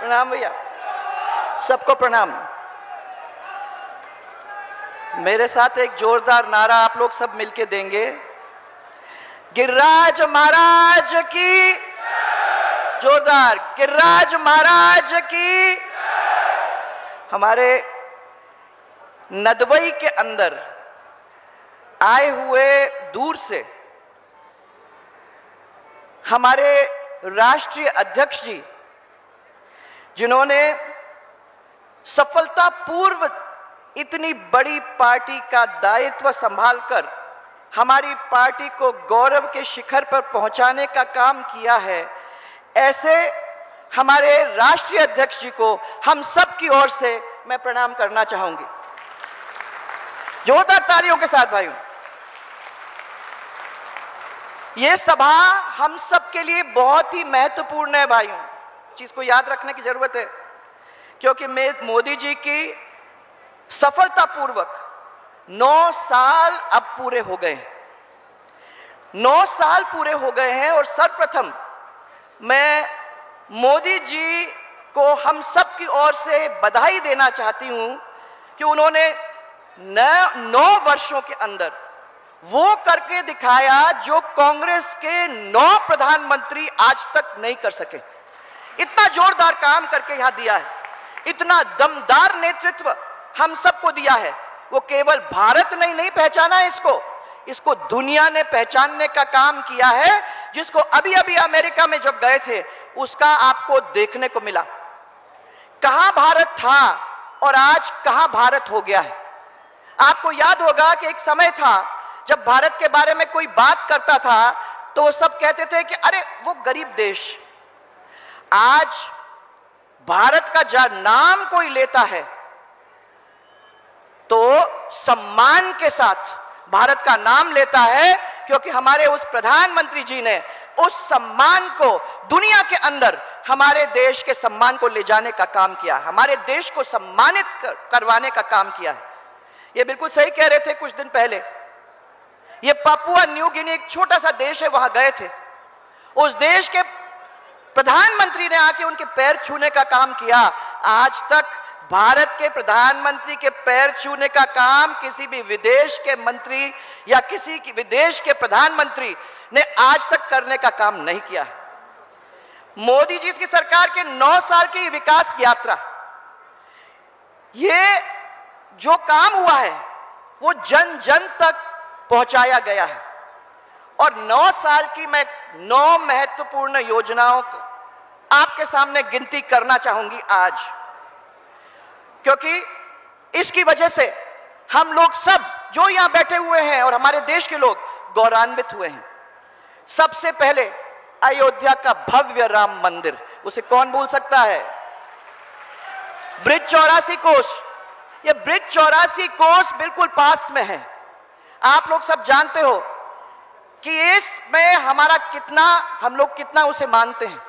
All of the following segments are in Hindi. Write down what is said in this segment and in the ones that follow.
प्रणाम भैया, सबको प्रणाम। मेरे साथ एक जोरदार नारा आप लोग सब मिलके देंगे। गिरिराज महाराज की जोरदार, गिरिराज महाराज की। हमारे नदबई के अंदर आए हुए दूर से हमारे राष्ट्रीय अध्यक्ष जी, जिन्होंने सफलतापूर्व इतनी बड़ी पार्टी का दायित्व संभालकर हमारी पार्टी को गौरव के शिखर पर पहुंचाने का काम किया है, ऐसे हमारे राष्ट्रीय अध्यक्ष जी को हम सब की ओर से मैं प्रणाम करना चाहूंगी। जोरदार तालियों के साथ भाइयों। ये सभा हम सब के लिए बहुत ही महत्वपूर्ण है भाइयों, चीज को याद रखने की जरूरत है, क्योंकि मोदी जी की सफलतापूर्वक 9 साल अब पूरे हो गए हैं। 9 साल पूरे हो गए हैं और सर्वप्रथम मैं मोदी जी को हम सब की ओर से बधाई देना चाहती हूं कि उन्होंने 9 वर्षों के अंदर वो करके दिखाया जो कांग्रेस के 9 प्रधानमंत्री आज तक नहीं कर सके। इतना जोरदार काम करके यहां दिया है, इतना दमदार नेतृत्व हम सबको दिया है। वो केवल भारत नहीं पहचाना है इसको दुनिया ने पहचानने का काम किया है, जिसको अभी अभी अमेरिका में जब गए थे उसका आपको देखने को मिला। कहां भारत था और आज कहां भारत हो गया है। आपको याद होगा कि एक समय था जब भारत के बारे में कोई बात करता था तो वो सब कहते थे कि अरे वो गरीब देश। आज भारत का जब नाम कोई लेता है तो सम्मान के साथ भारत का नाम लेता है, क्योंकि हमारे उस प्रधानमंत्री जी ने उस सम्मान को दुनिया के अंदर हमारे देश के सम्मान को ले जाने का काम किया, हमारे देश को सम्मानित करवाने का काम किया है। ये बिल्कुल सही कह रहे थे कुछ दिन पहले, ये पापुआ न्यू गिनी एक छोटा सा देश है, वहां गए थे। उस देश के प्रधानमंत्री ने आके उनके पैर छूने का काम किया। आज तक भारत के प्रधानमंत्री के पैर छूने का काम किसी भी विदेश के मंत्री या किसी की विदेश के प्रधानमंत्री ने आज तक करने का काम नहीं किया है। मोदी जी की सरकार के 9 साल की विकास यात्रा, ये जो काम हुआ है वो जन जन तक पहुंचाया गया है। और 9 साल की मैं 9 महत्वपूर्ण योजनाओं को आपके सामने गिनती करना चाहूंगी आज, क्योंकि इसकी वजह से हम लोग सब जो यहां बैठे हुए हैं और हमारे देश के लोग गौरवान्वित हुए हैं। सबसे पहले अयोध्या का भव्य राम मंदिर, उसे कौन भूल सकता है। ब्रिज 84 कोस, ये ब्रिज 84 कोस बिल्कुल पास में है। आप लोग सब जानते हो कि इसमें हम लोग कितना उसे मानते हैं।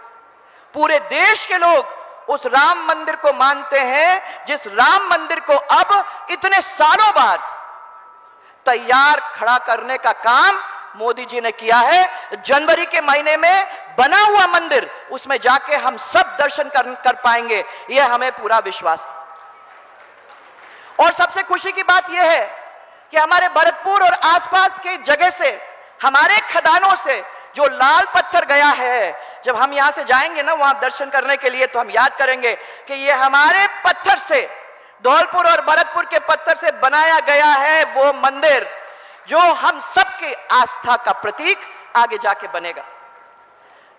पूरे देश के लोग उस राम मंदिर को मानते हैं, जिस राम मंदिर को अब इतने सालों बाद तैयार खड़ा करने का काम मोदी जी ने किया है। जनवरी के महीने में बना हुआ मंदिर, उसमें जाके हम सब दर्शन कर पाएंगे, यह हमें पूरा विश्वास। और सबसे खुशी की बात यह है कि हमारे भरतपुर और आसपास के जगह से, हमारे खदानों से जो लाल पत्थर गया है, जब हम यहां से जाएंगे ना वहां दर्शन करने के लिए, तो हम याद करेंगे कि ये हमारे पत्थर से, धौलपुर और भरतपुर के पत्थर से बनाया गया है वो मंदिर, जो हम सबके आस्था का प्रतीक आगे जाके बनेगा।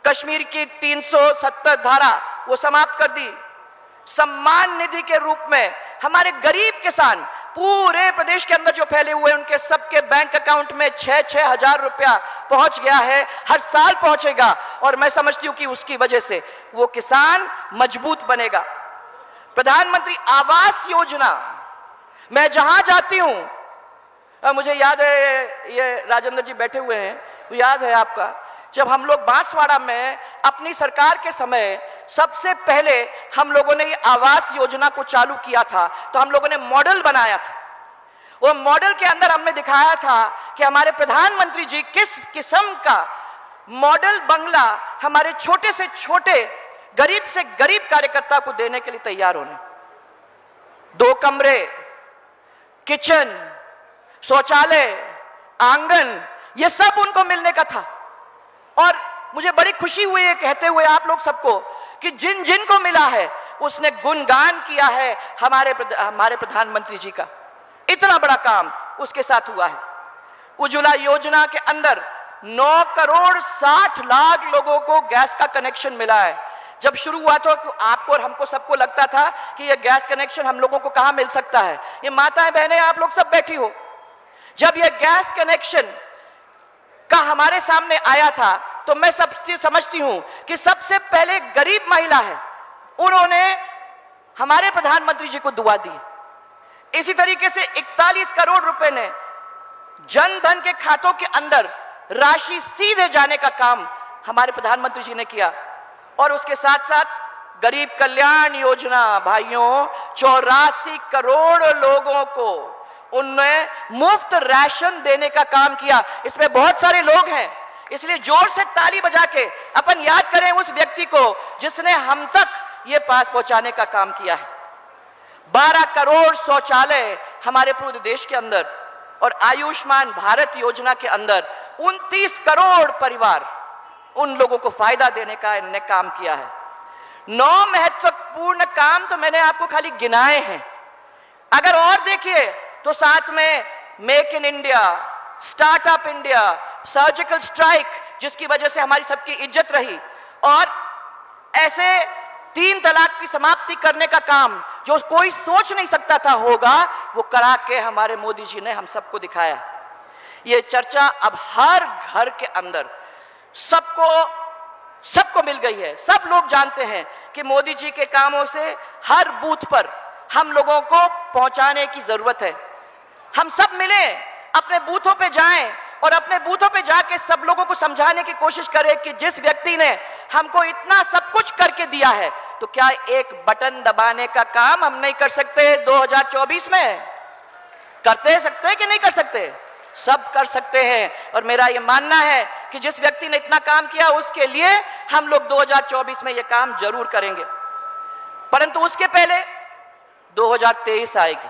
कश्मीर की 370 धारा वो समाप्त कर दी। सम्मान निधि के रूप में हमारे गरीब किसान पूरे प्रदेश के अंदर जो फैले हुए हैं, उनके सबके बैंक अकाउंट में 6-6 हजार रुपया पहुंच गया है, हर साल पहुंचेगा। और मैं समझती हूं कि उसकी वजह से वो किसान मजबूत बनेगा। प्रधानमंत्री आवास योजना, मैं जहां जाती हूं, मुझे याद है, ये राजेंद्र जी बैठे हुए हैं, तो याद है आपका, जब हम लोग बांसवाड़ा में अपनी सरकार के समय सबसे पहले हम लोगों ने ये आवास योजना को चालू किया था, तो हम लोगों ने मॉडल बनाया था। वो मॉडल के अंदर हमने दिखाया था कि हमारे प्रधानमंत्री जी किस किस्म का मॉडल बंगला हमारे छोटे से छोटे गरीब से गरीब कार्यकर्ता को देने के लिए तैयार होने। 2 कमरे, किचन, शौचालय, आंगन, ये सब उनको मिलने का था। और मुझे बड़ी खुशी हुई है कहते हुए आप लोग सबको कि जिन जिन को मिला है उसने गुणगान किया है हमारे प्रधानमंत्री जी का। इतना बड़ा काम उसके साथ हुआ है। उज्ज्वला योजना के अंदर 9 करोड़ 60 लाख लोगों को गैस का कनेक्शन मिला है। जब शुरू हुआ तो आपको और हमको सबको लगता था कि ये गैस कनेक्शन हम लोगों को कहां मिल सकता है। ये माताएं बहनें आप लोग सब बैठी हो, जब ये गैस कनेक्शन का हमारे सामने आया था तो मैं सबसे समझती हूं कि सबसे पहले गरीब महिला है, उन्होंने हमारे प्रधानमंत्री जी को दुआ दी। इसी तरीके से 41 करोड़ रुपए ने जन धन के खातों के अंदर राशि सीधे जाने का काम हमारे प्रधानमंत्री जी ने किया। और उसके साथ साथ गरीब कल्याण योजना, भाइयों 84 करोड़ लोगों को उन्हें मुफ्त राशन देने का काम किया। इसमें बहुत सारे लोग हैं, इसलिए जोर से ताली बजा के अपन याद करें उस व्यक्ति को जिसने हम तक ये पास पहुंचाने का काम किया है। 12 करोड़ शौचालय हमारे पूरे देश के अंदर, और आयुष्मान भारत योजना के अंदर 29 करोड़ परिवार, उन लोगों को फायदा देने का इन्होंने काम किया है। 9 महत्वपूर्ण काम तो मैंने आपको खाली गिनाए हैं। अगर और देखिए तो साथ में make in India, startup India, surgical strike जिसकी वजह से हमारी सबकी इज्जत रही, और ऐसे 3 तलाक की समाप्ति करने का काम जो कोई सोच नहीं सकता था होगा, वो करा के हमारे मोदी जी ने हम सबको दिखाया। ये चर्चा अब हर घर के अंदर सबको मिल गई है। सब लोग जानते हैं कि मोदी जी के कामों से हर बूथ पर हम लोगों को पहुंचाने की जरूरत है। हम सब मिले, अपने बूथों पे जाएं और अपने बूथों पे जाके सब लोगों को समझाने की कोशिश करें कि जिस व्यक्ति ने हमको इतना सब कुछ करके दिया है, तो क्या एक बटन दबाने का काम हम नहीं कर सकते 2024 में? करते सकते हैं कि नहीं कर सकते? सब कर सकते हैं। और मेरा यह मानना है कि जिस व्यक्ति ने इतना काम किया उसके लिए हम लोग 2024 में यह काम जरूर करेंगे। परंतु उसके पहले 2023 आएगी।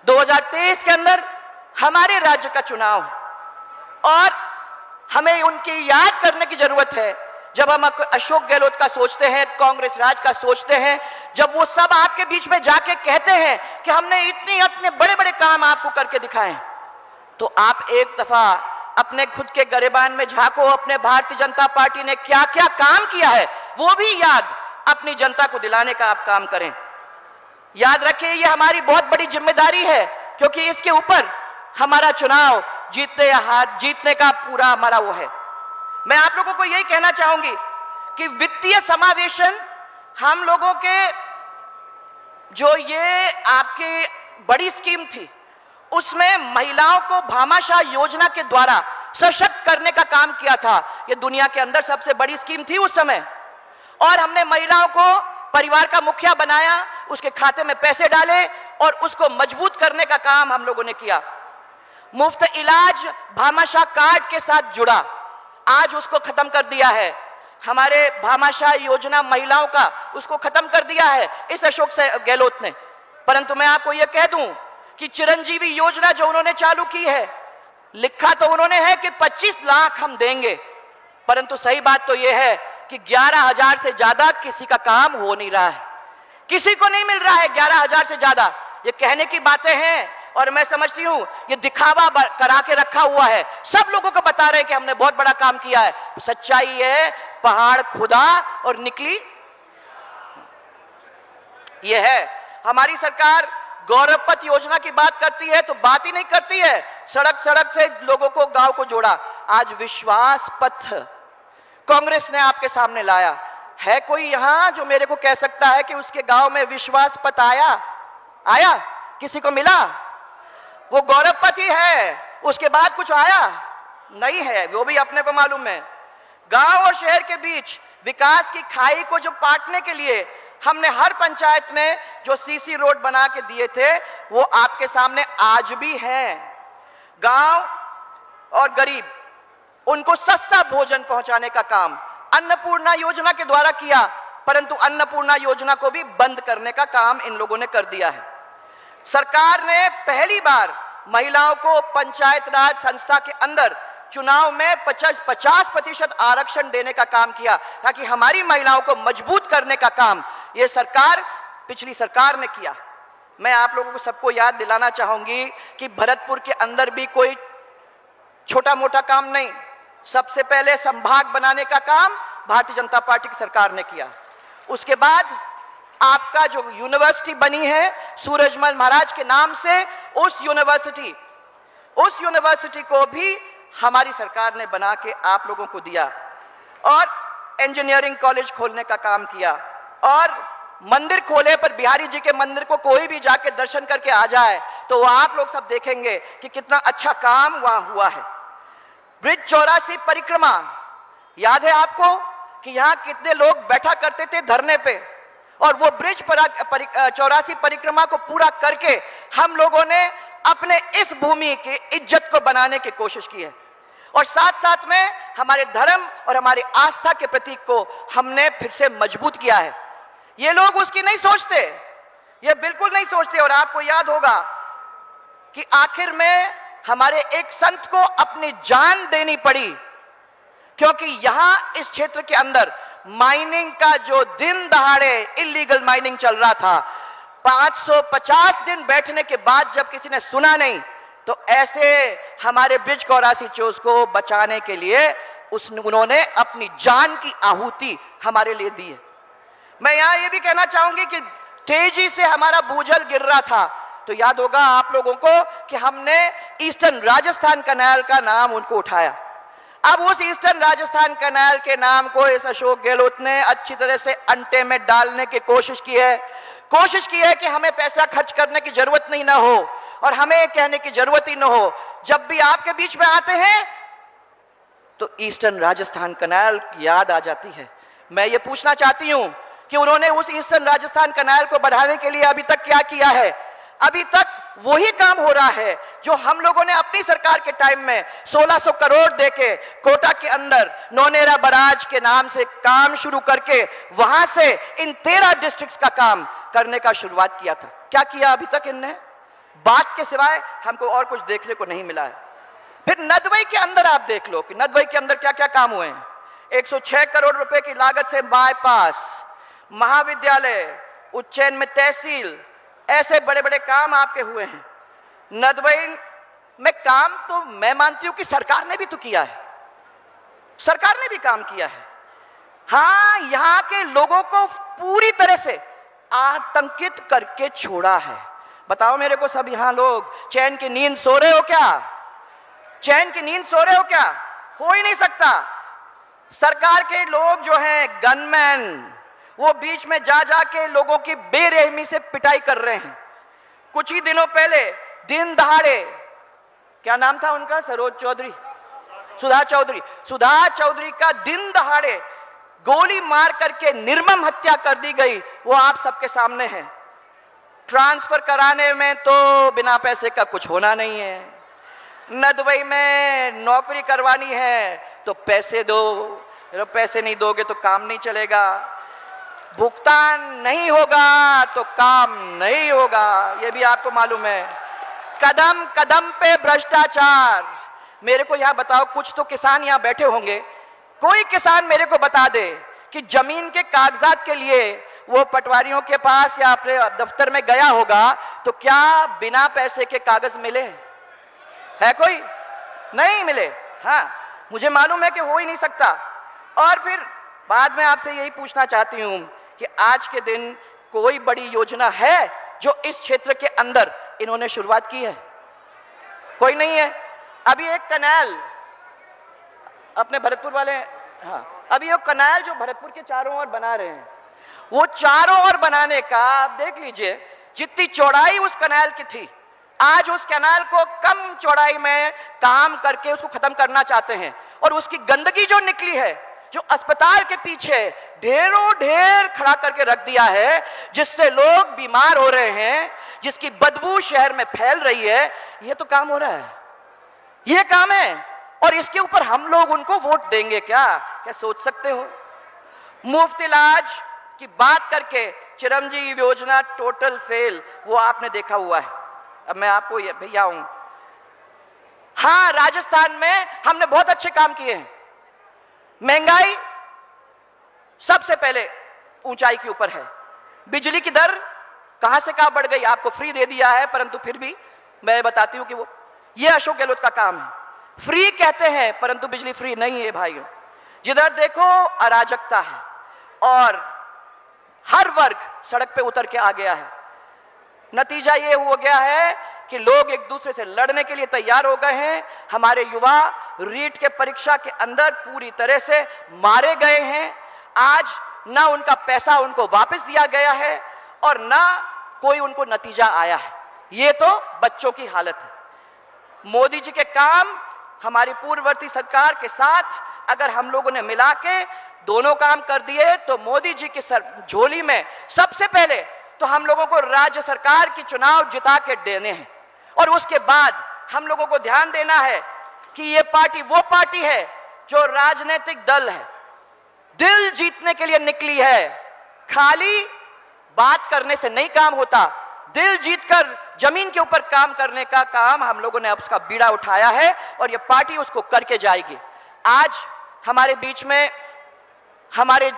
2023 के अंदर हमारे राज्य का चुनाव है और हमें उनकी याद करने की जरूरत है। जब हम अशोक गहलोत का सोचते हैं, कांग्रेस राज का सोचते हैं, जब वो सब आपके बीच में जाके कहते हैं कि हमने इतने बड़े बड़े काम आपको करके दिखाए हैं, तो आप एक दफा अपने खुद के गिरेबान में झांको। अपने भारतीय जनता पार्टी ने क्या क्या काम किया है वो भी याद अपनी जनता को दिलाने का आप काम करें। याद रखिए, ये हमारी बहुत बड़ी जिम्मेदारी है, क्योंकि इसके ऊपर हमारा चुनाव जीतने का पूरा हमारा वो है। मैं आप लोगों को यही कहना चाहूंगी कि वित्तीय समावेशन हम लोगों के जो ये आपकी बड़ी स्कीम थी, उसमें महिलाओं को भामाशाह योजना के द्वारा सशक्त करने का काम किया था। ये दुनिया के अंदर सबसे बड़ी स्कीम थी उस समय, और हमने महिलाओं को परिवार का मुखिया बनाया, उसके खाते में पैसे डाले और उसको मजबूत करने का काम हम लोगों ने किया। मुफ्त इलाज भामाशाह कार्ड के साथ जुड़ा, आज उसको खत्म कर दिया है। हमारे भामाशाह योजना महिलाओं का, उसको खत्म कर दिया है इस अशोक गहलोत ने। परंतु मैं आपको यह कह दूं कि चिरंजीवी योजना जो उन्होंने चालू की है, लिखा तो उन्होंने है कि 25 लाख हम देंगे, परंतु सही बात तो यह है कि 11,000 से ज्यादा किसी का काम हो नहीं रहा है, किसी को नहीं मिल रहा है 11,000 से ज्यादा। ये कहने की बातें हैं और मैं समझती हूं ये दिखावा करा के रखा हुआ है। सब लोगों को बता रहे हैं कि हमने बहुत बड़ा काम किया है। सच्चाई है, पहाड़ खुदा और निकली ये है। हमारी सरकार गौरव पथ योजना की बात करती है तो बात ही नहीं करती है सड़क सड़क से लोगों को, गांव को जोड़ा। आज विश्वास पथ कांग्रेस ने आपके सामने लाया है। कोई यहां जो मेरे को कह सकता है कि उसके गांव में विश्वास पथ आया? किसी को मिला? वो गौरव पथ ही है, उसके बाद कुछ आया नहीं है, वो भी अपने को मालूम है। गांव और शहर के बीच विकास की खाई को जो पाटने के लिए हमने हर पंचायत में जो सीसी रोड बना के दिए थे, वो आपके सामने आज भी हैं। गांव और गरीब, उनको सस्ता भोजन पहुंचाने का काम अन्नपूर्णा योजना के द्वारा किया। परंतु अन्नपूर्णा योजना को भी बंद करने का काम इन लोगों ने कर दिया है। सरकार ने पहली बार महिलाओं को पंचायत राज संस्था के अंदर चुनाव में 50% आरक्षण देने का काम किया, ताकि हमारी महिलाओं को मजबूत करने का काम यह सरकार, पिछली सरकार ने किया। मैं आप लोगों को सबको याद दिलाना चाहूंगी कि भरतपुर के अंदर भी कोई छोटा मोटा काम नहीं, सबसे पहले संभाग बनाने का काम भारतीय जनता पार्टी की सरकार ने किया। उसके बाद आपका जो यूनिवर्सिटी बनी है सूरजमल महाराज के नाम से, उस यूनिवर्सिटी को भी हमारी सरकार ने बना के आप लोगों को दिया, और इंजीनियरिंग कॉलेज खोलने का काम किया। और मंदिर खोले पर बिहारी जी के मंदिर को कोई भी जाके दर्शन करके आ जाए तो आप लोग सब देखेंगे कि कितना अच्छा काम वहां हुआ है। ब्रिज 84 परिक्रमा याद है आपको कि यहां कितने लोग बैठा करते थे धरने पे, और वो ब्रिज 84 परिक्रमा को पूरा करके हम लोगों ने अपने इस भूमि की इज्जत को बनाने की कोशिश की है, और साथ साथ में हमारे धर्म और हमारी आस्था के प्रतीक को हमने फिर से मजबूत किया है। ये लोग उसकी नहीं सोचते, ये बिल्कुल नहीं सोचते। और आपको याद होगा कि आखिर में हमारे एक संत को अपनी जान देनी पड़ी, क्योंकि यहां इस क्षेत्र के अंदर माइनिंग का जो दिन दहाड़े इलीगल माइनिंग चल रहा था, 550 दिन बैठने के बाद जब किसी ने सुना नहीं, तो ऐसे हमारे ब्रिज 84 चोस को बचाने के लिए उन्होंने अपनी जान की आहुति हमारे लिए दी है। मैं यहां यह भी कहना चाहूंगी कि तेजी से हमारा भूजल गिर रहा था, तो याद होगा आप लोगों को कि हमने ईस्टर्न राजस्थान कैनाल का नाम उनको उठाया। अब उस ईस्टर्न राजस्थान कैनाल के नाम को इस अशोक गहलोत ने अच्छी तरह से अंटे में डालने की कोशिश की है कि हमें पैसा खर्च करने की जरूरत नहीं ना हो, और हमें कहने की जरूरत ही ना हो। जब भी आपके बीच में आते हैं तो ईस्टर्न राजस्थान कैनाल याद आ जाती है। मैं ये पूछना चाहती हूं कि उन्होंने उस ईस्टर्न राजस्थान कैनाल को बढ़ाने के लिए अभी तक क्या किया है? अभी तक वही काम हो रहा है जो हम लोगों ने अपनी सरकार के टाइम में 1600 करोड़ देके कोटा के अंदर नौनेरा बराज के नाम से काम शुरू करके वहां से इन 13 डिस्ट्रिक्ट्स का काम करने का शुरुआत किया था। क्या किया अभी तक इनने? बात के सिवाय हमको और कुछ देखने को नहीं मिला है। फिर नदवई के अंदर आप देख लो कि नदवई के अंदर क्या क्या काम हुए हैं। 106 करोड़ रुपए की लागत से बाईपास, महाविद्यालय, उज्जैन में तहसील, ऐसे बड़े बड़े काम आपके हुए हैं। नदवई में काम तो मैं मानती हूं कि सरकार ने भी तो किया है, सरकार ने भी काम किया है। हां, यहां के लोगों को पूरी तरह से आतंकित करके छोड़ा है। बताओ मेरे को सब यहां लोग चैन की नींद सो रहे हो क्या? चैन की नींद सो रहे हो क्या? हो ही नहीं सकता। सरकार के लोग जो हैं गनमैन, वो बीच में जा जाके लोगों की बेरहमी से पिटाई कर रहे हैं। कुछ ही दिनों पहले दिन दहाड़े, क्या नाम था उनका, सुधा चौधरी का दिन दहाड़े गोली मार करके निर्मम हत्या कर दी गई, वो आप सबके सामने है। ट्रांसफर कराने में तो बिना पैसे का कुछ होना नहीं है। नदवई में नौकरी करवानी है तो पैसे दो, पैसे नहीं दोगे तो काम नहीं चलेगा। भुगतान नहीं होगा तो काम नहीं होगा, यह भी आपको मालूम है। कदम कदम पे भ्रष्टाचार। मेरे को यहां बताओ, कुछ तो किसान यहां बैठे होंगे, कोई किसान मेरे को बता दे कि जमीन के कागजात के लिए वो पटवारियों के पास या अपने दफ्तर में गया होगा तो क्या बिना पैसे के कागज मिले है? कोई नहीं मिले। हाँ, मुझे मालूम है कि हो ही नहीं सकता। और फिर बाद में आपसे यही पूछना चाहती हूं कि आज के दिन कोई बड़ी योजना है जो इस क्षेत्र के अंदर इन्होंने शुरुआत की है? कोई नहीं है। अभी एक कैनाल अपने भरतपुर वाले, हाँ, अभी एक कैनाल जो भरतपुर के चारों ओर बना रहे हैं, वो चारों ओर बनाने का आप देख लीजिए, जितनी चौड़ाई उस कैनाल की थी, आज उस कैनाल को कम चौड़ाई में काम करके उसको खत्म करना चाहते हैं। और उसकी गंदगी जो निकली है, जो अस्पताल के पीछे ढेरों ढेर खड़ा करके रख दिया है, जिससे लोग बीमार हो रहे हैं, जिसकी बदबू शहर में फैल रही है, यह तो काम हो रहा है, यह काम है। और इसके ऊपर हम लोग उनको वोट देंगे क्या? क्या सोच सकते हो? मुफ्त इलाज कि बात करके चिरंजीवी योजना टोटल फेल, वो आपने देखा हुआ है। अब मैं आपको भैया हूं, हां राजस्थान में हमने बहुत अच्छे काम किए हैं। महंगाई सबसे पहले ऊंचाई के ऊपर है। बिजली की दर कहां से कहां बढ़ गई, आपको फ्री दे दिया है, परंतु फिर भी मैं बताती हूं कि वो ये अशोक गहलोत का काम है। फ्री कहते हैं परंतु बिजली फ्री नहीं है भाइयों। जिधर देखो अराजकता है और हर वर्ग सड़क पे उतर के आ गया है। नतीजा ये हो गया है कि लोग एक दूसरे से लड़ने के लिए तैयार हो गए हैं। हमारे युवा रीट के परीक्षा के अंदर पूरी तरह से मारे गए हैं। आज ना उनका पैसा उनको वापस दिया गया है और ना कोई उनको नतीजा आया है। ये तो बच्चों की हालत है। मोदी जी के काम हमारी पूर्ववर्ती सरकार के साथ अगर हम लोगों ने मिला के दोनों काम कर दिए तो मोदी जी की झोली में सबसे पहले तो हम लोगों को राज्य सरकार की चुनाव जिता के देने हैं और उसके बाद हम लोगों को ध्यान देना है कि ये पार्टी वो पार्टी है जो राजनीतिक दल है, दिल जीतने के लिए निकली है। खाली बात करने से नहीं काम होता, दिल जीतकर जमीन के ऊपर काम करने का काम हम लोगों ने अब उसका बीड़ा उठाया है और ये पार्टी उसको करके जाएगी। आज हमारे बीच में हमारे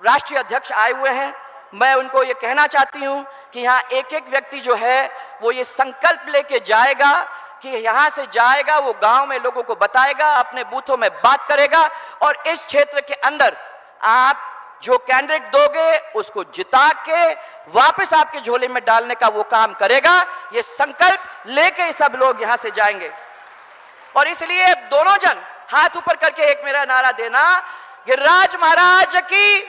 राष्ट्रीय अध्यक्ष आए हुए हैं। मैं उनको ये कहना चाहती हूं कि यहाँ एक एक व्यक्ति जो है वो ये संकल्प लेके जाएगा कि यहाँ से जाएगा, वो गांव में लोगों को बताएगा, अपने बूथों में बात करेगा और इस क्षेत्र के अंदर आप जो कैंडिडेट दोगे उसको जिता के वापस आपके झोले में डालने का वो काम करेगा। ये संकल्प लेके सब लोग यहां से जाएंगे और इसलिए दोनों जन हाथ ऊपर करके एक मेरा नारा देना, ये राज महाराज की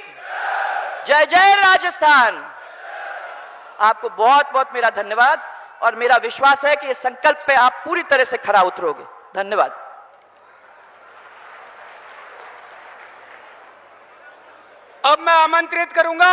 जय जय राजस्थान। आपको बहुत बहुत मेरा धन्यवाद और मेरा विश्वास है कि इस संकल्प पे आप पूरी तरह से खरा उतरोगे। धन्यवाद। अब मैं आमंत्रित करूंगा